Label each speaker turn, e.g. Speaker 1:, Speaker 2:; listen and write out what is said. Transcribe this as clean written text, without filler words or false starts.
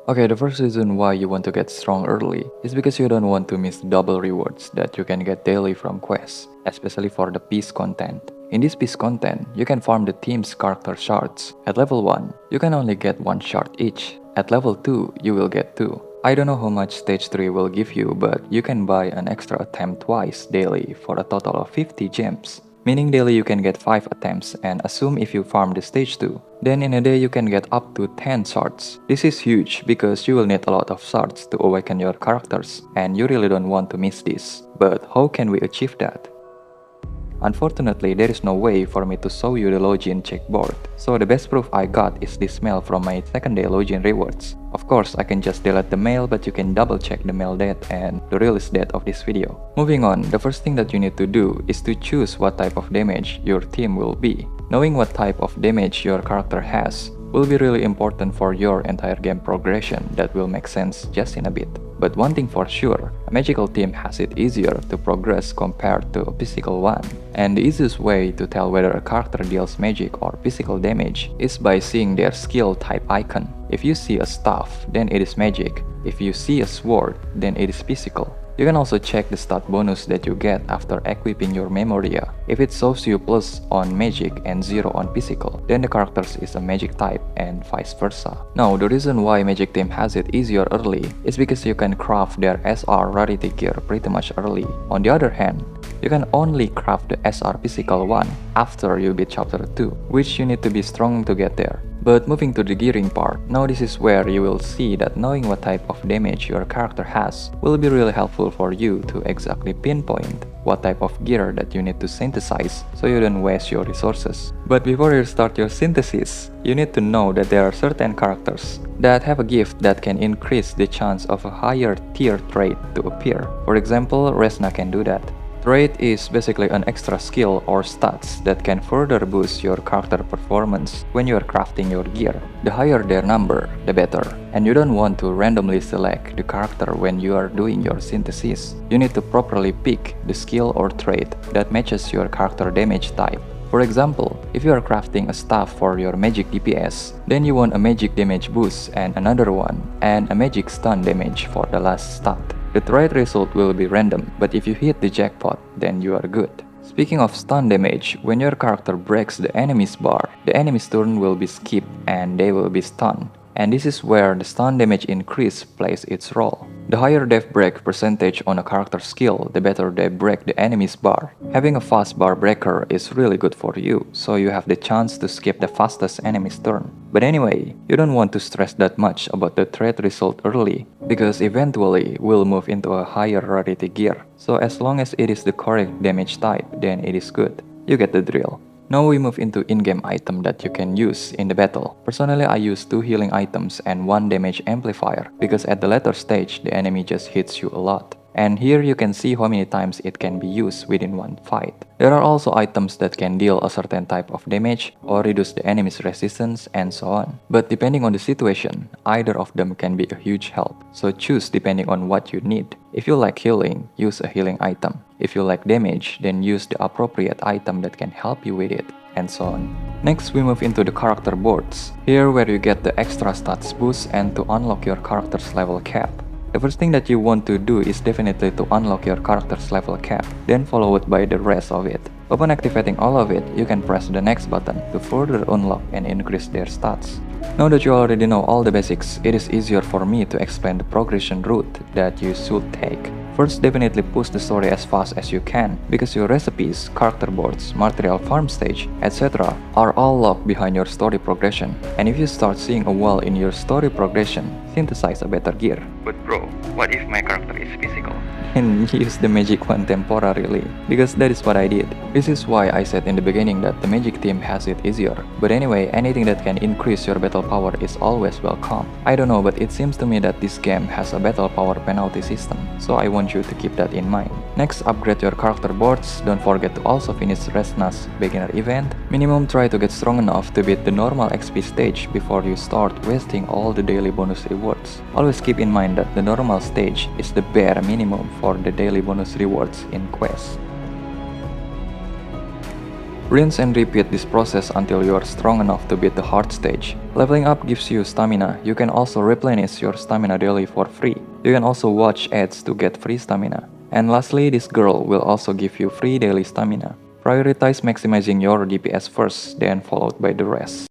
Speaker 1: Okay, the first reason why you want to get strong early is because you don't want to miss double rewards that you can get daily from quests, especially for the peace content. In this peace content, you can farm the team's character shards. At level 1, you can only get 1 shard each. At level 2, you will get 2. I don't know how much stage 3 will give you, but you can buy an extra attempt twice daily for a total of 50 gems. Meaning daily you can get 5 attempts, and assume if you farm the stage 2, then in a day you can get up to 10 shards. This is huge because you will need a lot of shards to awaken your characters, and you really don't want to miss this. But how can we achieve that? Unfortunately, there is no way for me to show you the login checkboard, so the best proof I got is this mail from my second day login rewards. Of course, I can just delete the mail, but you can double check the mail date and the release date of this video. Moving on, the first thing that you need to do is to choose what type of damage your team will be. Knowing what type of damage your character has will be really important for your entire game progression. That will make sense just in a bit. But one thing for sure, a magical team has it easier to progress compared to a physical one. And the easiest way to tell whether a character deals magic or physical damage is by seeing their skill type icon. If you see a staff, then it is magic. If you see a sword, then it is physical. You can also check the stat bonus that you get after equipping your Memoria. If it shows you plus on magic and 0 on physical, then the character is a magic type and vice versa. Now, the reason why magic team has it easier early is because you can craft their SR rarity gear pretty much early. On the other hand, you can only craft the SR physical one after you beat chapter 2, which you need to be strong to get there. But moving to the gearing part, now this is where you will see that knowing what type of damage your character has will be really helpful for you to exactly pinpoint what type of gear that you need to synthesize so you don't waste your resources. But before you start your synthesis, you need to know that there are certain characters that have a gift that can increase the chance of a higher tier trait to appear. For example, Resna can do that. Trait is basically an extra skill or stats that can further boost your character performance when you are crafting your gear. The higher their number, the better. And you don't want to randomly select the character when you are doing your synthesis. You need to properly pick the skill or trait that matches your character damage type. For example, if you are crafting a staff for your magic DPS, then you want a magic damage boost and another one, and a magic stun damage for the last stat. The trait result will be random, but if you hit the jackpot, then you are good. Speaking of stun damage, when your character breaks the enemy's bar, the enemy's turn will be skipped and they will be stunned. And this is where the stun damage increase plays its role. The higher they break percentage on a character skill, the better they break the enemy's bar. Having a fast bar breaker is really good for you, so you have the chance to skip the fastest enemy's turn. But anyway, you don't want to stress that much about the trait result early, because eventually we'll move into a higher rarity gear. So as long as it is the correct damage type, then it is good. You get the drill. Now we move into in-game item that you can use in the battle. Personally, I use 2 healing items and 1 damage amplifier because at the later stage, the enemy just hits you a lot. And here you can see how many times it can be used within one fight. There are also items that can deal a certain type of damage or reduce the enemy's resistance and so on. But depending on the situation, either of them can be a huge help. So choose depending on what you need. If you like healing, use a healing item. If you like damage, then use the appropriate item that can help you with it, and so on. Next, we move into the character boards. Here where you get the extra stats boost and to unlock your character's level cap. The first thing that you want to do is definitely to unlock your character's level cap, then followed by the rest of it. Upon activating all of it, you can press the next button to further unlock and increase their stats. Now that you already know all the basics, it is easier for me to explain the progression route that you should take. First, definitely push the story as fast as you can, because your recipes, character boards, material farm stage, etc. are all locked behind your story progression. And if you start seeing a wall in your story progression, synthesize a better gear. But bro, what if my character is physical? And use the magic one temporarily, because that is what I did. This is why I said in the beginning that the magic team has it easier. But anyway, anything that can increase your battle power is always welcome. I don't know, but it seems to me that this game has a battle power penalty system, so I want you to keep that in mind. Next, upgrade your character boards. Don't forget to also finish Resna's beginner event. Minimum try to get strong enough to beat the normal XP stage before you start wasting all the daily bonus rewards. Always keep in mind that the normal stage is the bare minimum for the daily bonus rewards in quests. Rinse and repeat this process until you are strong enough to beat the hard stage. Leveling up gives you stamina. You can also replenish your stamina daily for free. You can also watch ads to get free stamina. And lastly, this girl will also give you free daily stamina. Prioritize maximizing your DPS first, then followed by the rest.